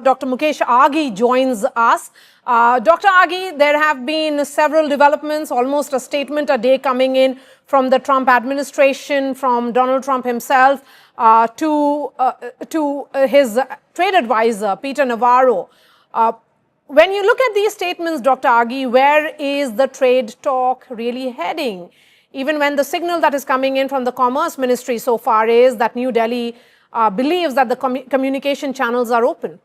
Dr. Mukesh Aghi joins us. Dr. Aghi, there have been several developments, almost a statement a day coming in from the Trump administration, from Donald Trump himself to his trade advisor, Peter Navarro. When you look at these statements, Dr. Aghi, where is the trade talk really heading? Even when the signal that is coming in from the Commerce Ministry so far is that New Delhi believes that the communication channels are open.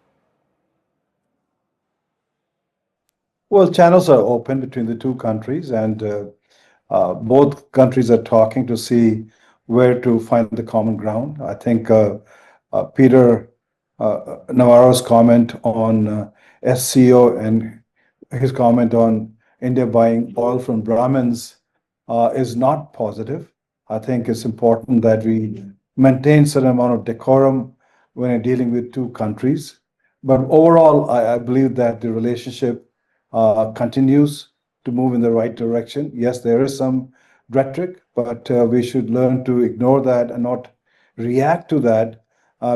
Well, channels are open between the two countries, and both countries are talking to see where to find the common ground. I think Peter Navarro's comment on SCO and his comment on India buying oil from Brahmins is not positive. I think it's important that we maintain certain amount of decorum when we're dealing with two countries. But overall, I believe that the relationship continues to move in the right direction. Yes, there is some rhetoric, but we should learn to ignore that and not react to that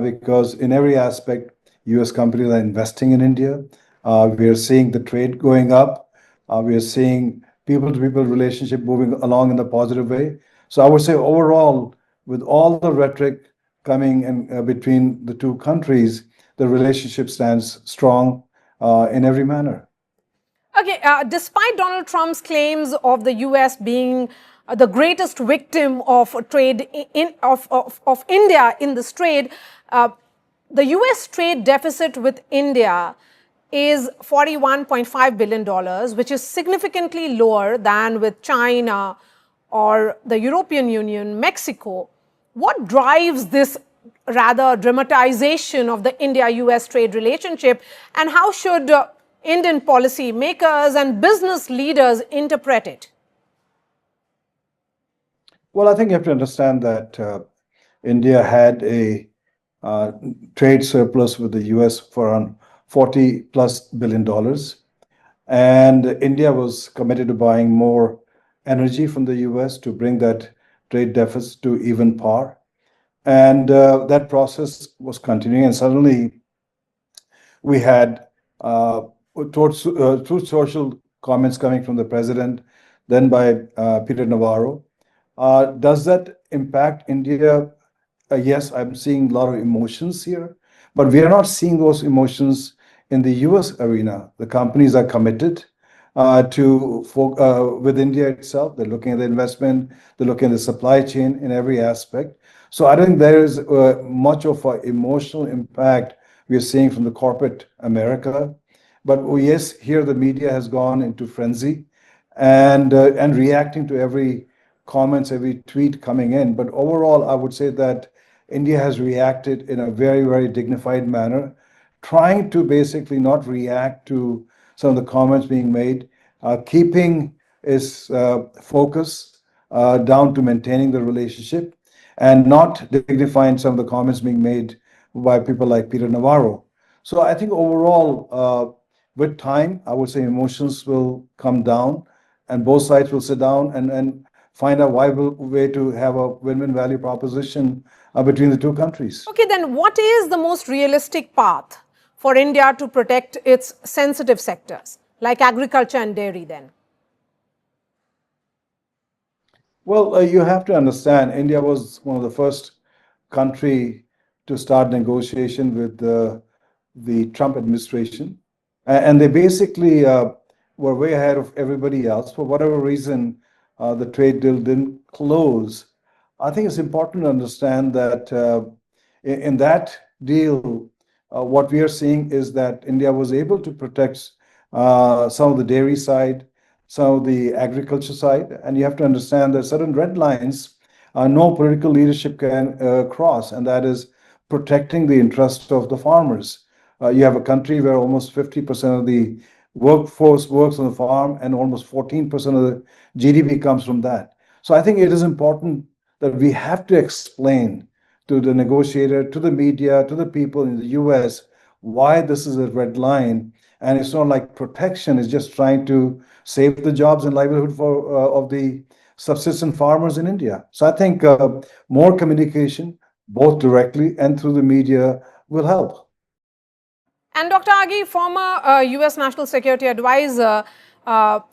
because in every aspect, US companies are investing in India. We are seeing the trade going up. We are seeing people-to-people relationship moving along in a positive way. So I would say overall, with all the rhetoric coming in between the two countries, the relationship stands strong in every manner. Okay, despite Donald Trump's claims of the US being the greatest victim of trade of India in this trade, the US trade deficit with India is $41.5 billion, which is significantly lower than with China or the European Union, Mexico. What drives this rather dramatization of the India-US trade relationship, and how should Indian policy makers and business leaders interpret it? Well, I think you have to understand that India had a trade surplus with the US for around $40+ billion. And India was committed to buying more energy from the US to bring that trade deficit to even par. And that process was continuing. And suddenly we had through social comments coming from the president, then by Peter Navarro. Does that impact India? Yes, I'm seeing a lot of emotions here, but we are not seeing those emotions in the US arena. The companies are committed with India itself. They're looking at the investment, they're looking at the supply chain in every aspect. So I don't think there is much of an emotional impact we are seeing from the corporate America. But yes, here the media has gone into frenzy and reacting to every comments, every tweet coming in. But overall, I would say that India has reacted in a very, very dignified manner, trying to basically not react to some of the comments being made, keeping its focus down to maintaining the relationship and not dignifying some of the comments being made by people like Peter Navarro. So I think overall, with time, I would say emotions will come down and both sides will sit down and find a viable way to have a win-win value proposition between the two countries. Okay, then what is the most realistic path for India to protect its sensitive sectors, like agriculture and dairy then? Well, you have to understand, India was one of the first country to start negotiation with the Trump administration. And they basically were way ahead of everybody else. For whatever reason, the trade deal didn't close. I think it's important to understand that in that deal, what we are seeing is that India was able to protect some of the dairy side, some of the agriculture side, and you have to understand that certain red lines no political leadership can cross, and that is protecting the interest of the farmers. You have a country where almost 50% of the workforce works on the farm and almost 14% of the GDP comes from that. So I think it is important that we have to explain to the negotiator, to the media, to the people in the US, why this is a red line. And it's not like protection, it's just trying to save the jobs and livelihood of the subsistence farmers in India. So I think more communication, both directly and through the media, will help. And Dr. Aghi, former US National Security Advisor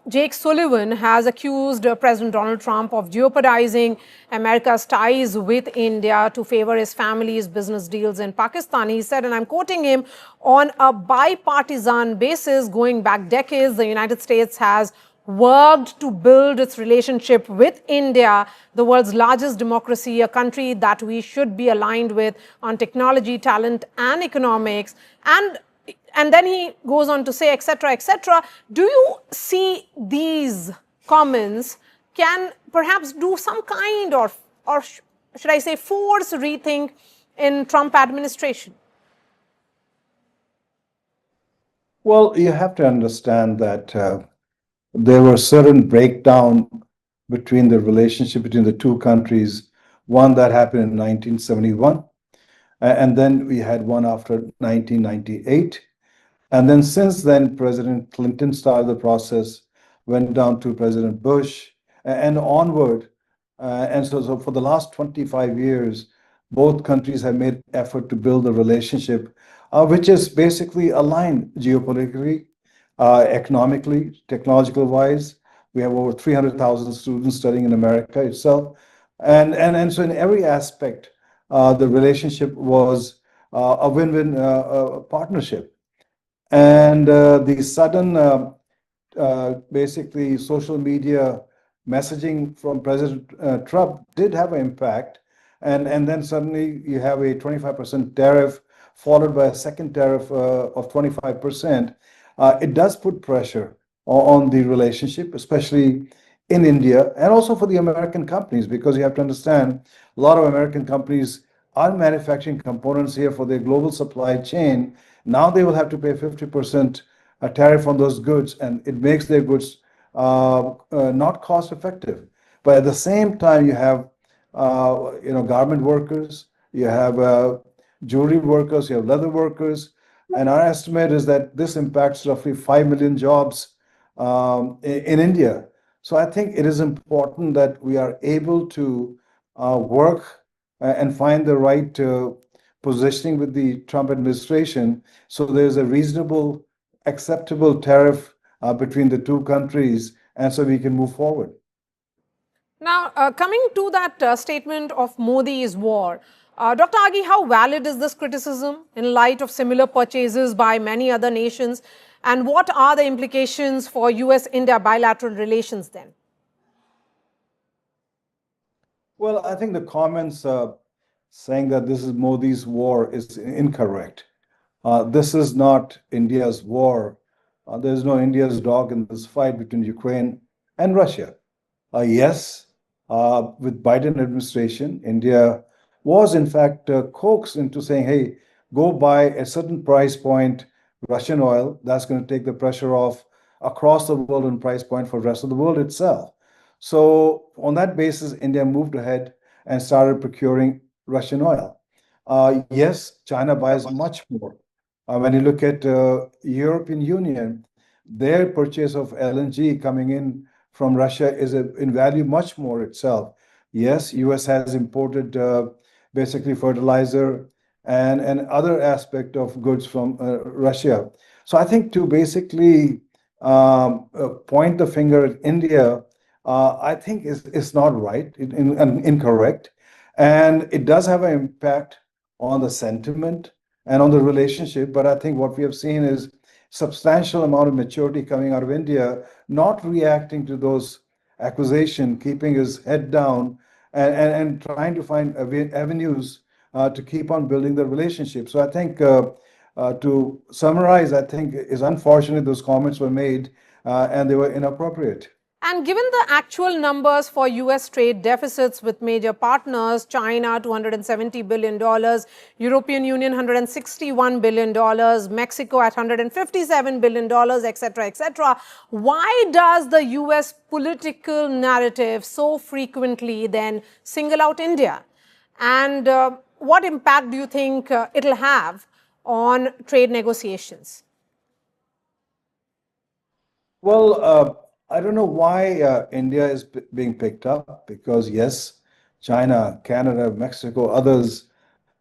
Jake Sullivan has accused President Donald Trump of jeopardizing America's ties with India to favor his family's business deals in Pakistan. He said, and I'm quoting him, on a bipartisan basis, going back decades, the United States has worked to build its relationship with India, the world's largest democracy, a country that we should be aligned with on technology, talent, and economics. And then he goes on to say, etc., etc. Do you see these comments can perhaps do some kind of, or should I say, force rethink in Trump administration? Well, you have to understand that there were certain breakdown between the relationship between the two countries. One that happened in 1971, and then we had one after 1998. And then since then, President Clinton started the process, went down to President Bush, and onward. And so for the last 25 years, both countries have made effort to build a relationship, which is basically aligned geopolitically, economically, technological wise. We have over 300,000 students studying in America itself. And so in every aspect, the relationship was a win-win partnership. And the sudden, basically, social media messaging from President Trump did have an impact. And then suddenly you have a 25% tariff followed by a second tariff of 25%. It does put pressure on the relationship, especially in India, and also for the American companies, because you have to understand a lot of American companies are manufacturing components here for their global supply chain. Now they will have to pay 50% a tariff on those goods, and it makes their goods not cost effective. But at the same time, you have garment workers, you have jewelry workers, you have leather workers, and our estimate is that this impacts roughly 5 million jobs in India. So I think it is important that we are able to work and find the right positioning with the Trump administration so there's a reasonable, acceptable tariff between the two countries, and so we can move forward. Now, coming to that statement of Modi's war, Dr. Aghi, how valid is this criticism in light of similar purchases by many other nations? And what are the implications for US-India bilateral relations then? Well, I think the comments saying that this is Modi's war is incorrect. This is not India's war. There's no India's dog in this fight between Ukraine and Russia. Yes, with Biden administration, India was in fact coaxed into saying, "Hey, go buy a certain price point Russian oil. That's going to take the pressure off across the world and price point for the rest of the world itself." So on that basis, India moved ahead and started procuring Russian oil. Yes, China buys much more. When you look at European Union, their purchase of LNG coming in from Russia is in value much more itself. Yes, US has imported basically fertilizer and other aspect of goods from Russia. So I think to basically point the finger at India, I think is not right and incorrect. And it does have an impact on the sentiment and on the relationship. But I think what we have seen is substantial amount of maturity coming out of India, not reacting to those accusations, keeping his head down and trying to find avenues to keep on building the relationship. So I think to summarize, I think it's unfortunate those comments were made and they were inappropriate. And given the actual numbers for US trade deficits with major partners, China $270 billion, European Union $161 billion, Mexico at $157 billion, etc., etc., why does the US political narrative so frequently then single out India? And what impact do you think it'll have on trade negotiations? Well, I don't know why India is being picked up because, yes, China, Canada, Mexico, others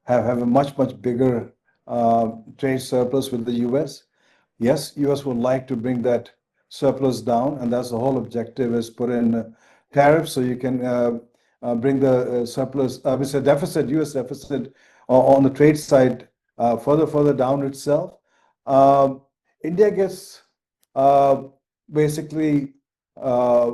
have a much, much bigger trade surplus with the US. Yes, US would like to bring that surplus down, and that's the whole objective is put in tariffs so you can bring the surplus, it's a deficit, US deficit on the trade side further down itself. Um, India gets uh, basically uh,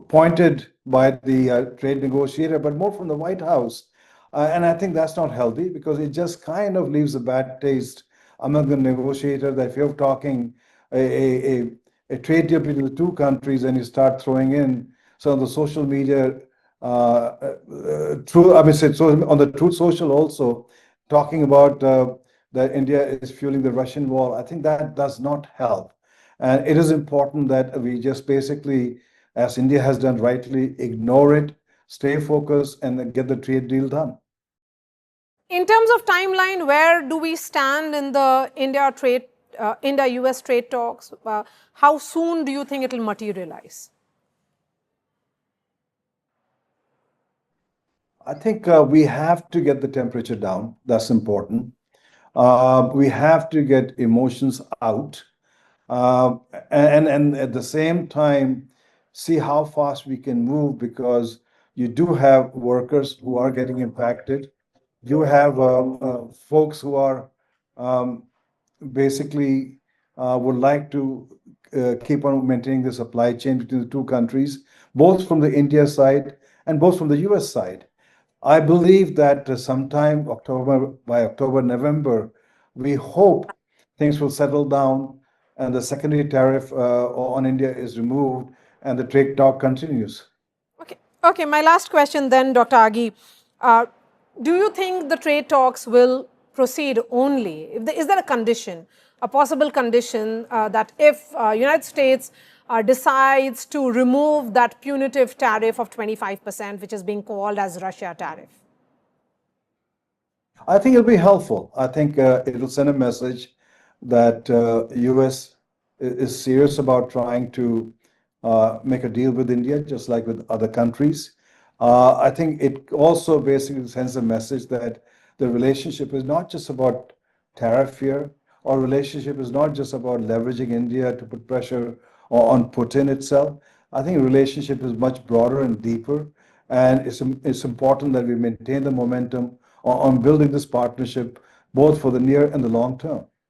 pointed by the trade negotiator, but more from the White House. And I think that's not healthy because it just kind of leaves a bad taste among the negotiator that if you're talking a trade deal between the two countries and you start throwing in some of the social media, true, I mean, so on the Truth Social also, talking about that India is fueling the Russian war, I think that does not help. And it is important that we just basically, as India has done rightly, ignore it, stay focused, and then get the trade deal done. In terms of timeline, where do we stand in the India-US trade talks? How soon do you think it will materialize? I think we have to get the temperature down. That's important. We have to get emotions out. Uh, and at the same time, see how fast we can move because you do have workers who are getting impacted. You have folks who are um, basically would like to keep on maintaining the supply chain between the two countries, both from the India side and both from the US side. I believe that sometime by October, November, we hope things will settle down and the secondary tariff on India is removed and the trade talk continues. Okay, my last question then, Dr. Aghi. Uh, do you think the trade talks will proceed only? Is there a condition, a possible condition that if United States decides to remove that punitive tariff of 25%, which is being called as Russia tariff? I think it'll be helpful. I think it'll send a message that US is serious about trying to make a deal with India, just like with other countries. I think it also basically sends a message that the relationship is not just about tariff fear, or relationship is not just about leveraging India to put pressure on Putin itself. I think relationship is much broader and deeper, and it's important that we maintain the momentum on building this partnership both for the near and the long term.